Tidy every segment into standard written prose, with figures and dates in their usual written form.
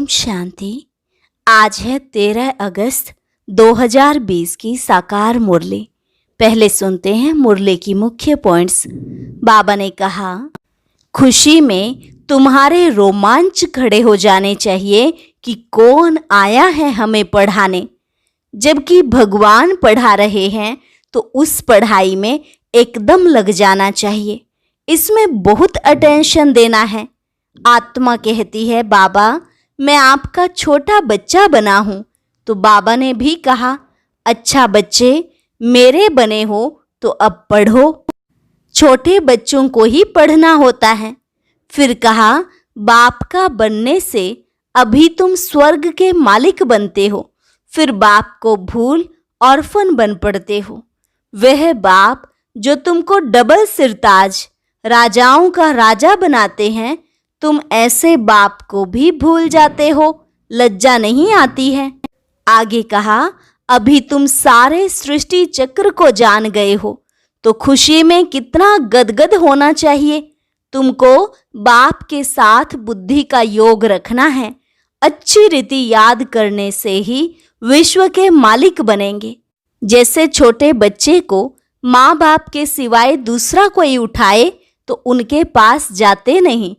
ओम शांति। आज है 13 अगस्त 2020 की साकार मुरली। पहले सुनते हैं मुरली की मुख्य पॉइंट्स। बाबा ने कहा, खुशी में तुम्हारे रोमांच खड़े हो जाने चाहिए कि कौन आया है हमें पढ़ाने। जबकि भगवान पढ़ा रहे हैं तो उस पढ़ाई में एकदम लग जाना चाहिए। इसमें बहुत अटेंशन देना है। आत्मा कहती है, बाबा मैं आपका छोटा बच्चा बना हूँ। तो बाबा ने भी कहा, अच्छा बच्चे मेरे बने हो तो अब पढ़ो। छोटे बच्चों को ही पढ़ना होता है। फिर कहा, बाप का बनने से अभी तुम स्वर्ग के मालिक बनते हो, फिर बाप को भूल ऑर्फन बन पड़ते हो। वह बाप जो तुमको डबल सिरताज राजाओं का राजा बनाते हैं, तुम ऐसे बाप को भी भूल जाते हो। लज्जा नहीं आती है? आगे कहा, अभी तुम सारे सृष्टि चक्र को जान गए हो तो खुशी में कितना गदगद होना चाहिए। तुमको बाप के साथ बुद्धि का योग रखना है। अच्छी रीति याद करने से ही विश्व के मालिक बनेंगे। जैसे छोटे बच्चे को माँ बाप के सिवाय दूसरा कोई उठाए तो उनके पास जाते नहीं।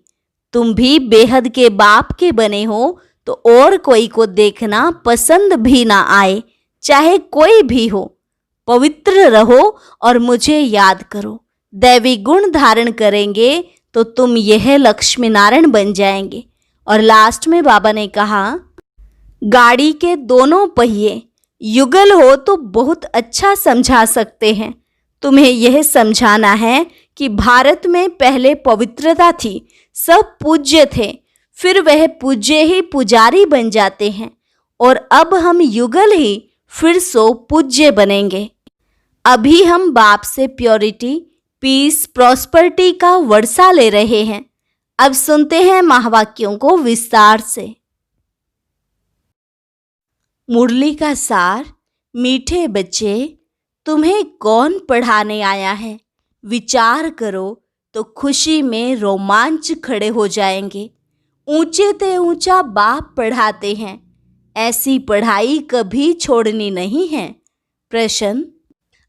तुम भी बेहद के बाप के बने हो तो और कोई को देखना पसंद भी ना आए, चाहे कोई भी हो। पवित्र रहो और मुझे याद करो। दैवी गुण धारण करेंगे तो तुम यह लक्ष्मी नारायण बन जाएंगे। और लास्ट में बाबा ने कहा, गाड़ी के दोनों पहिए युगल हो तो बहुत अच्छा समझा सकते हैं। तुम्हें यह समझाना है कि भारत में पहले पवित्रता थी, सब पूज्य थे, फिर वह पूज्य ही पुजारी बन जाते हैं और अब हम युगल ही फिर सो पूज्य बनेंगे। अभी हम बाप से प्योरिटी, पीस, प्रॉस्पेरिटी का वर्षा ले रहे हैं। अब सुनते हैं महावाक्यों को विस्तार से। मुरली का सार। मीठे बच्चे, तुम्हें कौन पढ़ाने आया है? विचार करो तो खुशी में रोमांच खड़े हो जाएंगे। ऊंचे ते ऊंचा बाप पढ़ाते हैं, ऐसी पढ़ाई कभी छोड़नी नहीं है। प्रश्न,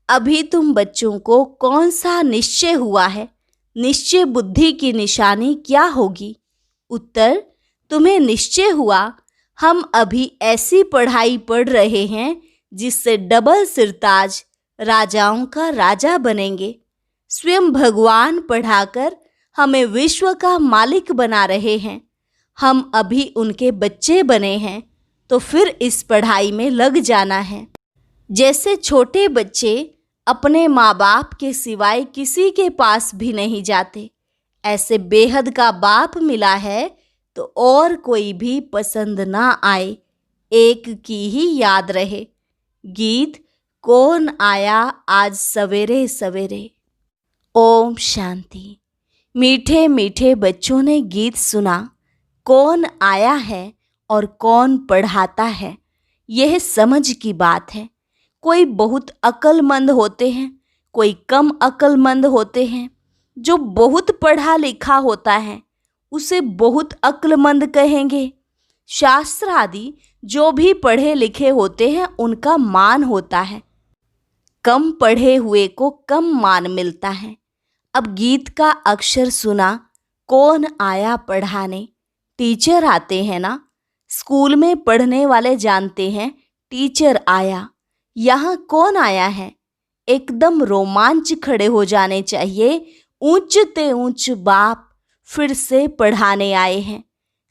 अभी तुम बच्चों को कौन सा निश्चय हुआ है? निश्चय बुद्धि की निशानी क्या होगी? उत्तर, तुम्हें निश्चय हुआ हम अभी ऐसी पढ़ाई पढ़ रहे हैं जिससे डबल सिरताज राजाओं का राजा बनेंगे। स्वयं भगवान पढ़ाकर हमें विश्व का मालिक बना रहे हैं। हम अभी उनके बच्चे बने हैं तो फिर इस पढ़ाई में लग जाना है। जैसे छोटे बच्चे अपने माँ बाप के सिवाय किसी के पास भी नहीं जाते, ऐसे बेहद का बाप मिला है तो और कोई भी पसंद ना आए, एक की ही याद रहे। गीत, कौन आया आज सवेरे सवेरे। ओम शांति। मीठे मीठे बच्चों ने गीत सुना। कौन आया है और कौन पढ़ाता है, यह समझ की बात है। कोई बहुत अक्लमंद होते हैं, कोई कम अक्लमंद होते हैं। जो बहुत पढ़ा लिखा होता है उसे बहुत अक्लमंद कहेंगे। शास्त्र आदि जो भी पढ़े लिखे होते हैं उनका मान होता है। कम पढ़े हुए को कम मान मिलता है। अब गीत का अक्षर सुना, कौन आया पढ़ाने। टीचर आते हैं ना, स्कूल में पढ़ने वाले जानते हैं टीचर आया। यहाँ कौन आया है? एकदम रोमांच खड़े हो जाने चाहिए। ऊंच ते ऊंच बाप फिर से पढ़ाने आए हैं।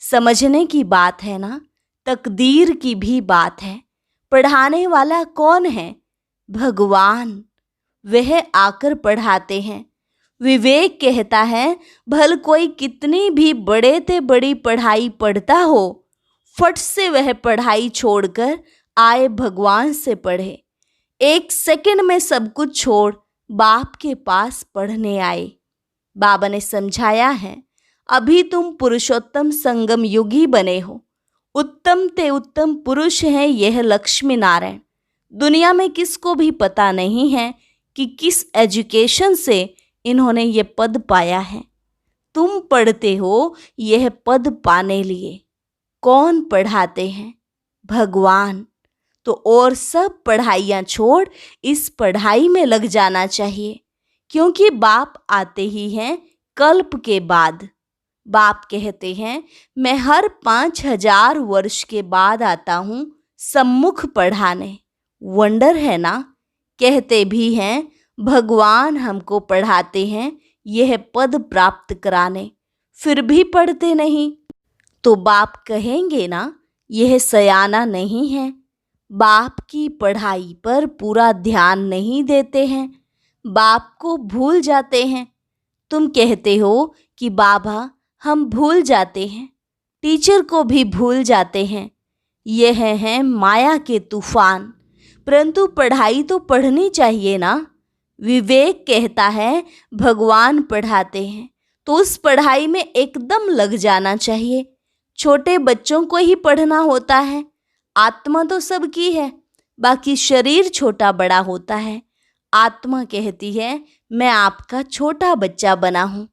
समझने की बात है ना, तकदीर की भी बात है। पढ़ाने वाला कौन है? भगवान। वह आकर पढ़ाते हैं। विवेक कहता है, भल कोई कितनी भी बड़े ते बड़ी पढ़ाई पढ़ता हो, फट से वह पढ़ाई छोड़कर आए भगवान से पढ़े। एक सेकंड में सब कुछ छोड़ बाप के पास पढ़ने आए। बाबा ने समझाया है, अभी तुम पुरुषोत्तम संगम युगी बने हो। उत्तम ते उत्तम पुरुष हैं यह लक्ष्मी नारायण। दुनिया में किसको भी पता नहीं है कि किस एजुकेशन से इन्होंने ये पद पाया है। तुम पढ़ते हो यह पद पाने लिए। कौन पढ़ाते हैं? भगवान। तो और सब पढ़ाइयाँ छोड़ इस पढ़ाई में लग जाना चाहिए, क्योंकि बाप आते ही हैं कल्प के बाद। बाप कहते हैं मैं हर 5000 वर्ष के बाद आता हूँ सम्मुख पढ़ाने। वंडर है ना। कहते भी हैं भगवान हमको पढ़ाते हैं यह पद प्राप्त कराने, फिर भी पढ़ते नहीं। तो बाप कहेंगे ना यह सयाना नहीं है। बाप की पढ़ाई पर पूरा ध्यान नहीं देते हैं, बाप को भूल जाते हैं। तुम कहते हो कि बाबा हम भूल जाते हैं, टीचर को भी भूल जाते हैं। यह है माया के तूफान। परंतु पढ़ाई तो पढ़नी चाहिए ना। विवेक कहता है भगवान पढ़ाते हैं तो उस पढ़ाई में एकदम लग जाना चाहिए। छोटे बच्चों को ही पढ़ना होता है। आत्मा तो सबकी है, बाकी शरीर छोटा बड़ा होता है। आत्मा कहती है मैं आपका छोटा बच्चा बना हूँ।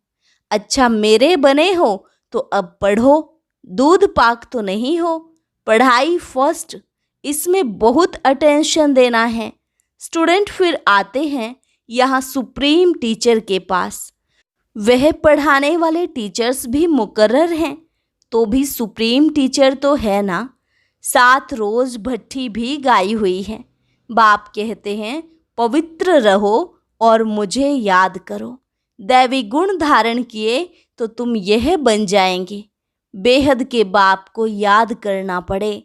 अच्छा मेरे बने हो तो अब पढ़ो, दूध पाक तो नहीं हो। पढ़ाई फर्स्ट, इसमें बहुत अटेंशन देना है। स्टूडेंट फिर आते हैं यहाँ सुप्रीम टीचर के पास। वह पढ़ाने वाले टीचर्स भी मुकर्रर हैं, तो भी सुप्रीम टीचर तो है ना। 7 रोज भट्ठी भी गाई हुई है। बाप कहते हैं पवित्र रहो और मुझे याद करो। दैवी गुण धारण किए तो तुम यह बन जाएंगे। बेहद के बाप को याद करना पड़े।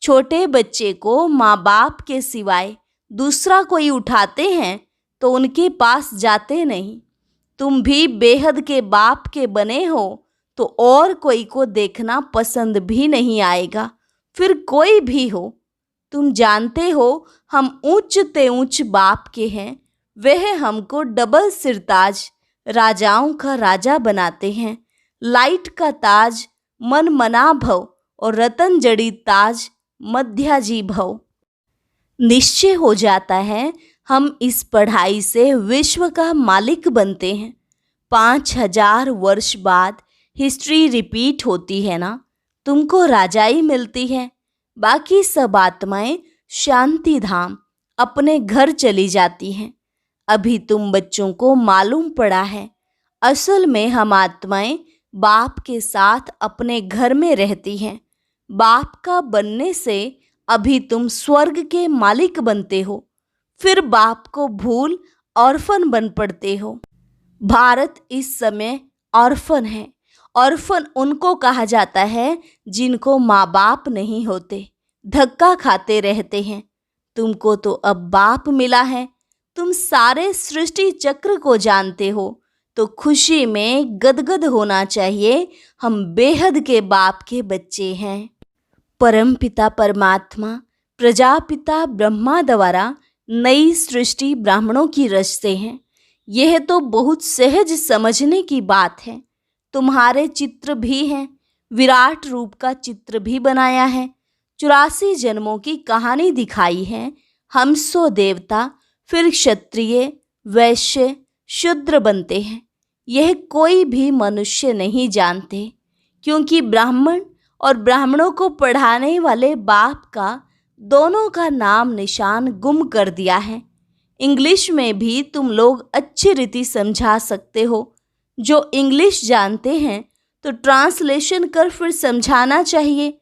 छोटे बच्चे को माँ बाप के सिवाय दूसरा कोई उठाते हैं तो उनके पास जाते नहीं। तुम भी बेहद के बाप के बने हो तो और कोई को देखना पसंद भी नहीं आएगा, फिर कोई भी हो। तुम जानते हो हम ऊंच ते ऊंच बाप के हैं। वह हमको डबल सिरताज राजाओं का राजा बनाते हैं। लाइट का ताज मन मना भव और रतन जड़ी ताज मध्याजी भव। निश्चय हो जाता है हम इस पढ़ाई से विश्व का मालिक बनते हैं। 5000 वर्ष बाद हिस्ट्री रिपीट होती है ना। तुमको राजाई मिलती है, बाकी सब आत्माएं शांति धाम अपने घर चली जाती हैं। अभी तुम बच्चों को मालूम पड़ा है, असल में हम आत्माएं बाप के साथ अपने घर में रहती हैं। बाप का बनने से अभी तुम स्वर्ग के मालिक बनते हो, फिर बाप को भूल ऑर्फन बन पड़ते हो। भारत इस समय ऑर्फन है। ऑर्फन उनको कहा जाता है जिनको माँ बाप नहीं होते, धक्का खाते रहते हैं। तुमको तो अब बाप मिला है, तुम सारे सृष्टि चक्र को जानते हो, तो खुशी में गदगद होना चाहिए। हम बेहद के बाप के बच्चे हैं। परम पिता परमात्मा प्रजापिता ब्रह्मा द्वारा नई सृष्टि ब्राह्मणों की रचते हैं। यह तो बहुत सहज समझने की बात है। तुम्हारे चित्र भी हैं, विराट रूप का चित्र भी बनाया है। 84 जन्मों की कहानी दिखाई है। हम सो देवता, फिर क्षत्रिय, वैश्य, शूद्र बनते हैं। यह कोई भी मनुष्य नहीं जानते, क्योंकि ब्राह्मण और ब्राह्मणों को पढ़ाने वाले बाप का दोनों का नाम निशान गुम कर दिया है। इंग्लिश में भी तुम लोग अच्छी रीति समझा सकते हो। जो इंग्लिश जानते हैं तो ट्रांसलेशन कर फिर समझाना चाहिए।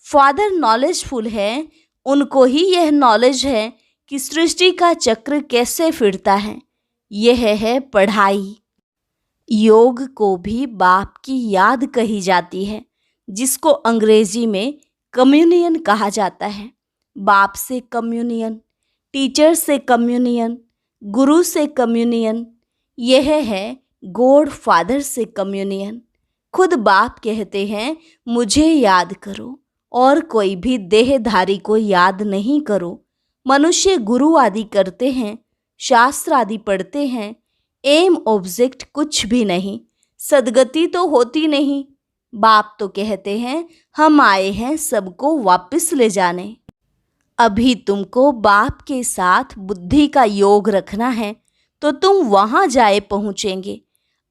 फादर नॉलेजफुल है, उनको ही यह नॉलेज है कि सृष्टि का चक्र कैसे फिरता है। यह है पढ़ाई। योग को भी बाप की याद कही जाती है, जिसको अंग्रेजी में कम्युनियन कहा जाता है। बाप से कम्युनियन, टीचर से कम्युनियन, गुरु से कम्युनियन, यह है गॉड फादर से कम्युनियन। खुद बाप कहते हैं मुझे याद करो और कोई भी देहधारी को याद नहीं करो। मनुष्य गुरु आदि करते हैं, शास्त्र आदि पढ़ते हैं, एम ऑब्जेक्ट कुछ भी नहीं, सदगति तो होती नहीं। बाप तो कहते हैं हम आए हैं सबको वापस ले जाने। अभी तुमको बाप के साथ बुद्धि का योग रखना है तो तुम वहाँ जाए पहुँचेंगे।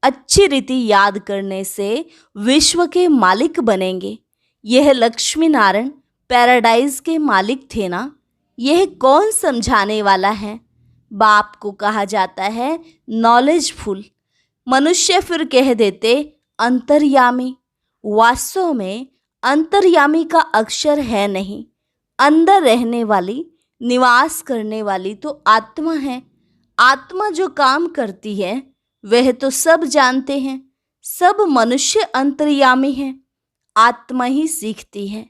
अच्छी रीति याद करने से विश्व के मालिक बनेंगे। यह लक्ष्मी नारायण पैराडाइज के मालिक थे ना, यह कौन समझाने वाला है। बाप को कहा जाता है नॉलेजफुल। मनुष्य फिर कह देते अंतर्यामी। वास्तव में अंतर्यामी का अक्षर है नहीं, अंदर रहने वाली, निवास करने वाली तो आत्मा है। आत्मा जो काम करती है वह तो सब जानते हैं। सब मनुष्य अंतर्यामी हैं, आत्मा ही सीखती है।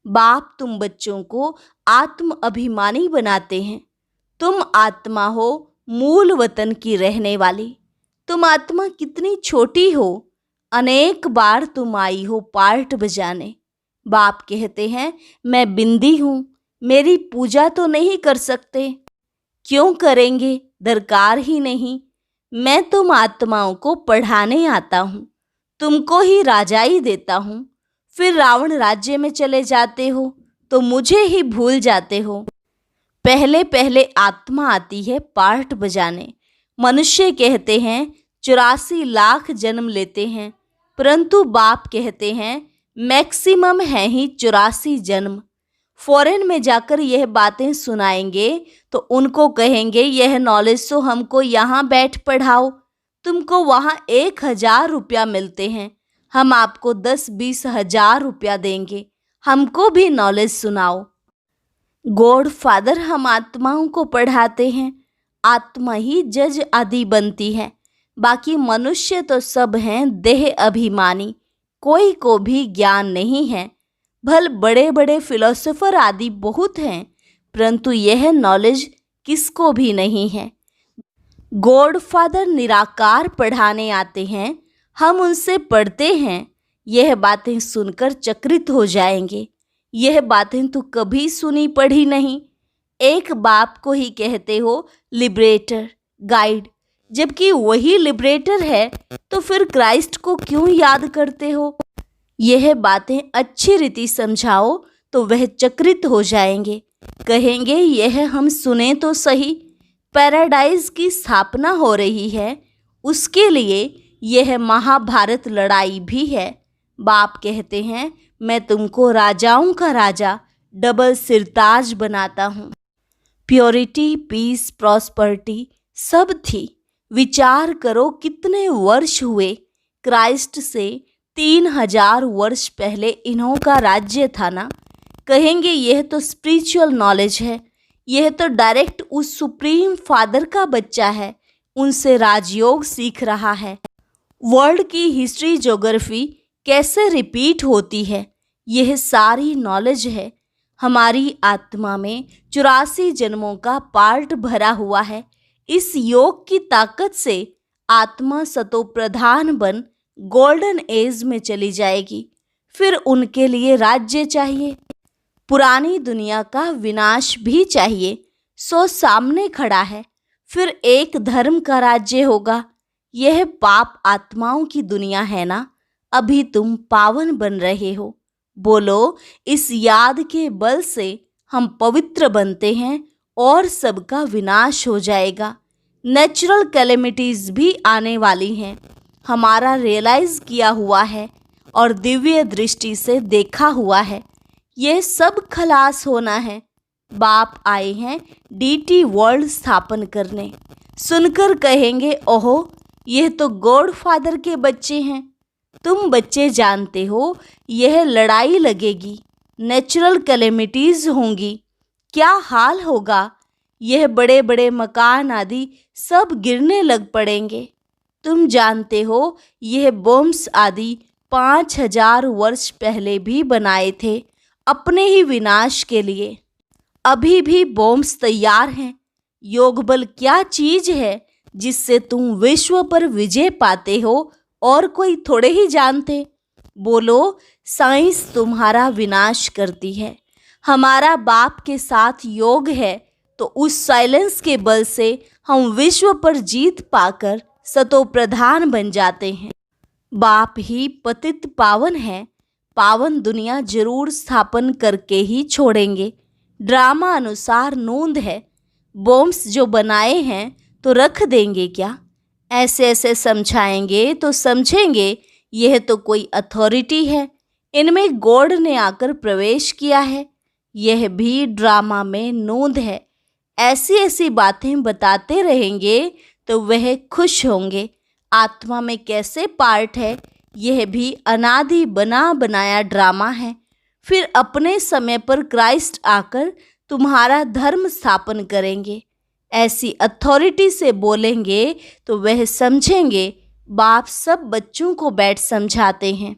बाप तुम बच्चों को आत्म अभिमानी बनाते हैं। तुम आत्मा हो, मूल वतन की रहने वाली। तुम आत्मा कितनी छोटी हो, अनेक बार तुम आई हो पार्ट बजाने। बाप कहते हैं मैं बिंदी हूँ, मेरी पूजा तो नहीं कर सकते। क्यों करेंगे, दरकार ही नहीं। मैं तुम आत्माओं को पढ़ाने आता हूँ, तुमको ही राजाई देता हूँ। फिर रावण राज्य में चले जाते हो तो मुझे ही भूल जाते हो। पहले पहले आत्मा आती है पार्ट बजाने। मनुष्य कहते हैं 84 लाख जन्म लेते हैं, परंतु बाप कहते हैं मैक्सिमम है ही 84 जन्म। फॉरेन में जाकर यह बातें सुनाएंगे तो उनको कहेंगे यह नॉलेज तो हमको यहाँ बैठ पढ़ाओ। तुमको वहाँ 1000 रुपया मिलते हैं, हम आपको 10-20 हजार रुपया देंगे, हमको भी नॉलेज सुनाओ। गॉड फादर हम आत्माओं को पढ़ाते हैं। आत्मा ही जज आदि बनती है। बाकी मनुष्य तो सब हैं देह अभिमानी, कोई को भी ज्ञान नहीं है। भल बड़े बड़े फिलोसोफर आदि बहुत हैं, परंतु यह नॉलेज किसको भी नहीं है। गॉड फादर निराकार पढ़ाने आते हैं, हम उनसे पढ़ते हैं। यह बातें सुनकर चकित हो जाएंगे, यह बातें तो कभी सुनी पढ़ी नहीं। एक बाप को ही कहते हो लिबरेटर, गाइड, जबकि वही लिबरेटर है तो फिर क्राइस्ट को क्यों याद करते हो। यह बातें अच्छी रीति समझाओ तो वह चकित हो जाएंगे, कहेंगे यह हम सुने तो सही। पैराडाइज की स्थापना हो रही है, उसके लिए यह महाभारत लड़ाई भी है। बाप कहते हैं मैं तुमको राजाओं का राजा, डबल सिरताज बनाता हूँ। प्योरिटी, पीस, प्रॉस्पर्टी सब थी। विचार करो कितने वर्ष हुए। क्राइस्ट से 3000 वर्ष पहले इन्हों का राज्य था ना। कहेंगे यह तो स्पिरिचुअल नॉलेज है, यह तो डायरेक्ट उस सुप्रीम फादर का बच्चा है, उनसे राजयोग सीख रहा है। वर्ल्ड की हिस्ट्री, ज्योग्राफी कैसे रिपीट होती है, यह सारी नॉलेज है। हमारी आत्मा में 84 जन्मों का पार्ट भरा हुआ है। इस योग की ताकत से आत्मा सतो प्रधान बन गोल्डन एज में चली जाएगी। फिर उनके लिए राज्य चाहिए, पुरानी दुनिया का विनाश भी चाहिए। सो सामने खड़ा है, फिर एक धर्म का राज्य होगा। यह पाप आत्माओं की दुनिया है ना। अभी तुम पावन बन रहे हो। बोलो इस याद के बल से हम पवित्र बनते हैं और सबका विनाश हो जाएगा। नेचुरल कैलेमिटीज भी आने वाली हैं, हमारा रियलाइज किया हुआ है और दिव्य दृष्टि से देखा हुआ है। यह सब खलास होना है। बाप आए हैं डीटी वर्ल्ड स्थापन करने। सुनकर कहेंगे ओहो यह तो गॉड फादर के बच्चे हैं। तुम बच्चे जानते हो यह लड़ाई लगेगी, नेचुरल कैलेमिटीज होंगी, क्या हाल होगा। यह बड़े बड़े मकान आदि सब गिरने लग पड़ेंगे। तुम जानते हो यह बॉम्ब्स आदि 5000 वर्ष पहले भी बनाए थे अपने ही विनाश के लिए। अभी भी बॉम्ब्स तैयार हैं। योग बल क्या चीज है जिससे तुम विश्व पर विजय पाते हो और कोई थोड़े ही जानते। बोलो साइंस तुम्हारा विनाश करती है। हमारा बाप के साथ योग है तो उस साइलेंस के बल से हम विश्व पर जीत पाकर सतो प्रधान बन जाते हैं। बाप ही पतित पावन है, पावन दुनिया जरूर स्थापन करके ही छोड़ेंगे। ड्रामा अनुसार नोंद है, बॉम्ब्स जो बनाए हैं तो रख देंगे क्या। ऐसे ऐसे समझाएंगे तो समझेंगे यह तो कोई अथॉरिटी है, इनमें गॉड ने आकर प्रवेश किया है, यह भी ड्रामा में नोंद है। ऐसी ऐसी बातें बताते रहेंगे तो वह खुश होंगे। आत्मा में कैसे पार्ट है, यह भी अनादि बना बनाया ड्रामा है। फिर अपने समय पर क्राइस्ट आकर तुम्हारा धर्म स्थापन करेंगे। ऐसी अथॉरिटी से बोलेंगे तो वह समझेंगे। बाप सब बच्चों को बैठ समझाते हैं,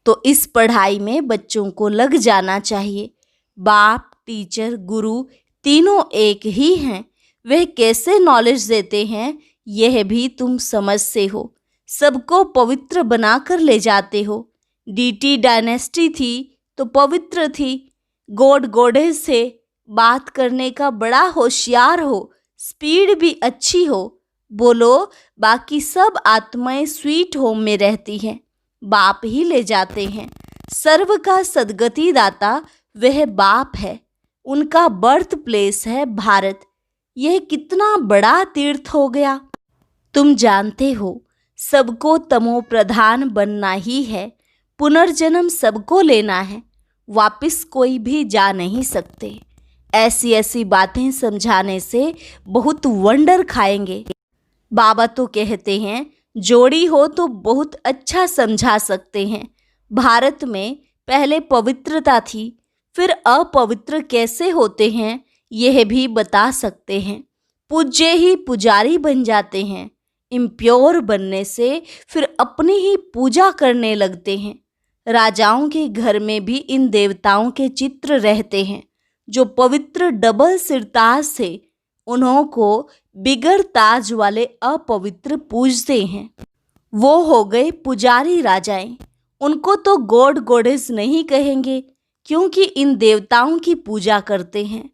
तो इस पढ़ाई में बच्चों को लग जाना चाहिए। बाप, टीचर, गुरु तीनों एक ही हैं। वह कैसे नॉलेज देते हैं यह भी तुम समझते हो। सबको पवित्र बनाकर ले जाते हो। डीटी डायनेस्टी थी तो पवित्र थी। गॉड गॉडेस से बात करने का बड़ा होशियार हो, स्पीड भी अच्छी हो। बोलो बाकी सब आत्माएं स्वीट होम में रहती हैं, बाप ही ले जाते हैं। सर्व का सद्गति दाता वह बाप है। उनका बर्थ प्लेस है भारत। यह कितना बड़ा तीर्थ हो गया। तुम जानते हो सबको तमो प्रधान बनना ही है। पुनर्जन्म सबको लेना है, वापस कोई भी जा नहीं सकते। ऐसी ऐसी बातें समझाने से बहुत वंडर खाएंगे। बाबा तो कहते हैं जोड़ी हो तो बहुत अच्छा समझा सकते हैं। भारत में पहले पवित्रता थी, फिर अपवित्र कैसे होते हैं यह भी बता सकते हैं। पूज्य ही पुजारी बन जाते हैं। इम्प्योर बनने से फिर अपनी ही पूजा करने लगते हैं। राजाओं के घर में भी इन देवताओं के चित्र रहते हैं। जो पवित्र डबल सिरताज थे उन्हों को बिगर ताज वाले अपवित्र पूजते हैं। वो हो गए पुजारी राजाएं। उनको तो गॉड गॉडेस नहीं कहेंगे, क्योंकि इन देवताओं की पूजा करते हैं।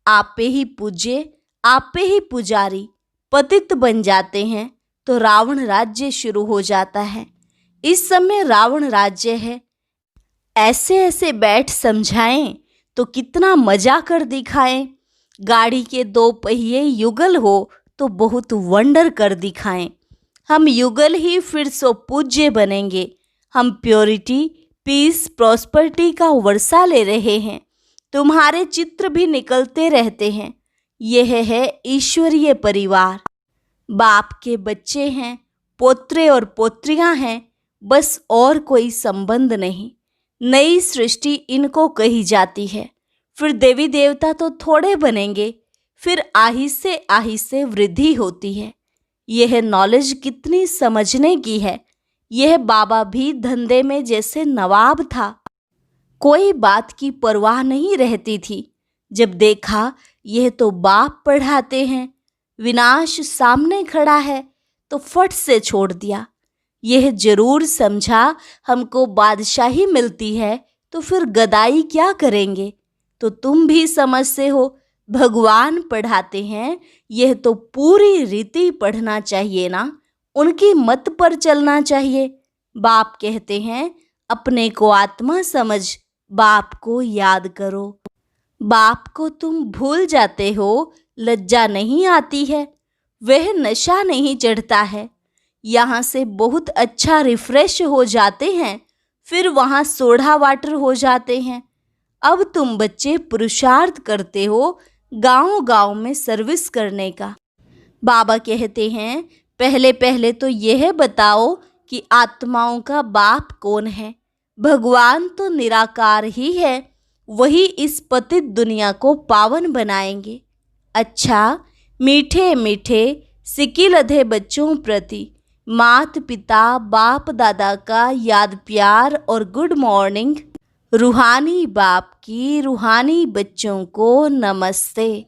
आपे ही पूज्य, आपे ही पुजारी पतित बन जाते हैं तो रावण राज्य शुरू हो जाता है। इस समय रावण राज्य है। ऐसे ऐसे बैठ समझाएं तो कितना मजा कर दिखाएं। गाड़ी के दो पहिए युगल हो तो बहुत वंडर कर दिखाएं। हम युगल ही फिर सो पूज्य बनेंगे। हम प्योरिटी, पीस, प्रॉस्पेरिटी का वर्षा ले रहे हैं। तुम्हारे चित्र भी निकलते रहते हैं। यह है ईश्वरीय परिवार। बाप के बच्चे हैं, पोत्रे और पोत्रियां हैं, बस और कोई संबंध नहीं। नई सृष्टि इनको कही जाती है। फिर देवी देवता तो थोड़े बनेंगे, फिर आहिस्ते आहिस्ते वृद्धि होती है। यह नॉलेज कितनी समझने की है। यह बाबा भी धंधे में जैसे नवाब था। कोई बात की परवाह नहीं रहती थी। जब देखा यह तो बाप पढ़ाते हैं, विनाश सामने खड़ा है, तो फट से छोड़ दिया। यह जरूर समझा हमको बादशाही मिलती है तो फिर गदाई क्या करेंगे। तो तुम भी समझते हो भगवान पढ़ाते हैं, यह तो पूरी रीति पढ़ना चाहिए ना। उनकी मत पर चलना चाहिए। बाप कहते हैं अपने को आत्मा समझ, बाप को याद करो। बाप को तुम भूल जाते हो, लज्जा नहीं आती है, वह नशा नहीं चढ़ता है। यहाँ से बहुत अच्छा रिफ्रेश हो जाते हैं, फिर वहाँ सोडा वाटर हो जाते हैं। अब तुम बच्चे पुरुषार्थ करते हो गांव गांव में सर्विस करने का। बाबा कहते हैं पहले पहले तो यह बताओ कि आत्माओं का बाप कौन है। भगवान तो निराकार ही है, वही इस पतित दुनिया को पावन बनाएंगे। अच्छा, मीठे मीठे सिकिलधे बच्चों प्रति मात पिता बाप दादा का याद प्यार और गुड मॉर्निंग। रूहानी बाप की रूहानी बच्चों को नमस्ते।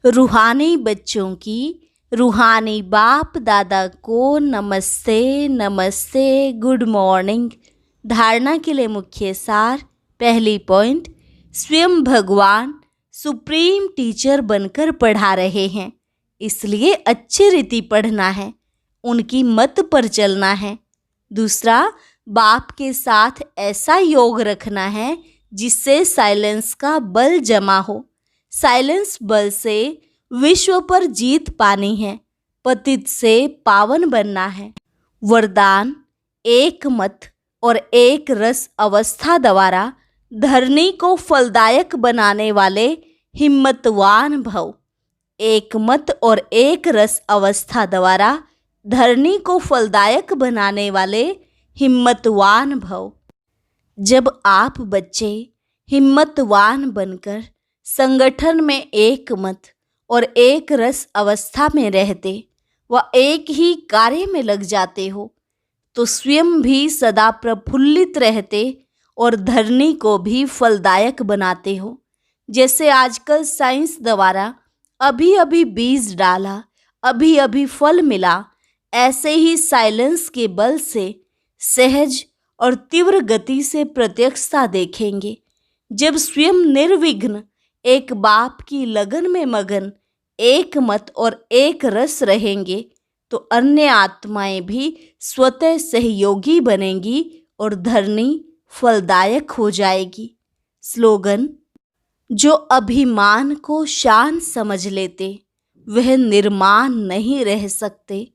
रूहानी बच्चों की रूहानी बाप दादा को नमस्ते नमस्ते, गुड मॉर्निंग। धारणा के लिए मुख्य सार। पहली पॉइंट, स्वयं भगवान सुप्रीम टीचर बनकर पढ़ा रहे हैं, इसलिए अच्छी रीति पढ़ना है, उनकी मत पर चलना है। दूसरा, बाप के साथ ऐसा योग रखना है जिससे साइलेंस का बल जमा हो। साइलेंस बल से विश्व पर जीत पानी है, पतित से पावन बनना है। वरदान, एक मत और एक रस अवस्था द्वारा धरनी को फलदायक बनाने वाले हिम्मतवान भव। एक मत और एक रस अवस्था द्वारा धरनी को फलदायक बनाने वाले हिम्मतवान भव। जब आप बच्चे हिम्मतवान बनकर संगठन में एक मत और एक रस अवस्था में रहते व एक ही कार्य में लग जाते हो तो स्वयं भी सदा प्रफुल्लित रहते और धरनी को भी फलदायक बनाते हो। जैसे आजकल साइंस द्वारा अभी अभी बीज डाला, अभी अभी फल मिला, ऐसे ही साइलेंस के बल से सहज और तीव्र गति से प्रत्यक्षता देखेंगे। जब स्वयं निर्विघ्न एक बाप की लगन में मगन एक मत और एक रस रहेंगे तो अन्य आत्माएं भी स्वतः सहयोगी बनेंगी और धरनी फलदायक हो जाएगी। स्लोगन: जो अभिमान को शान समझ लेते वह निर्माण नहीं रह सकते।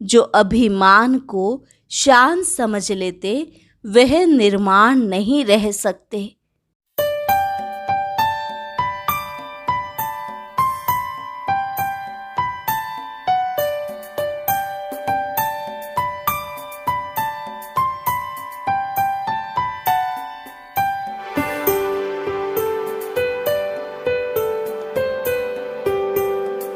जो अभिमान को शान समझ लेते वह निर्माण नहीं रह सकते।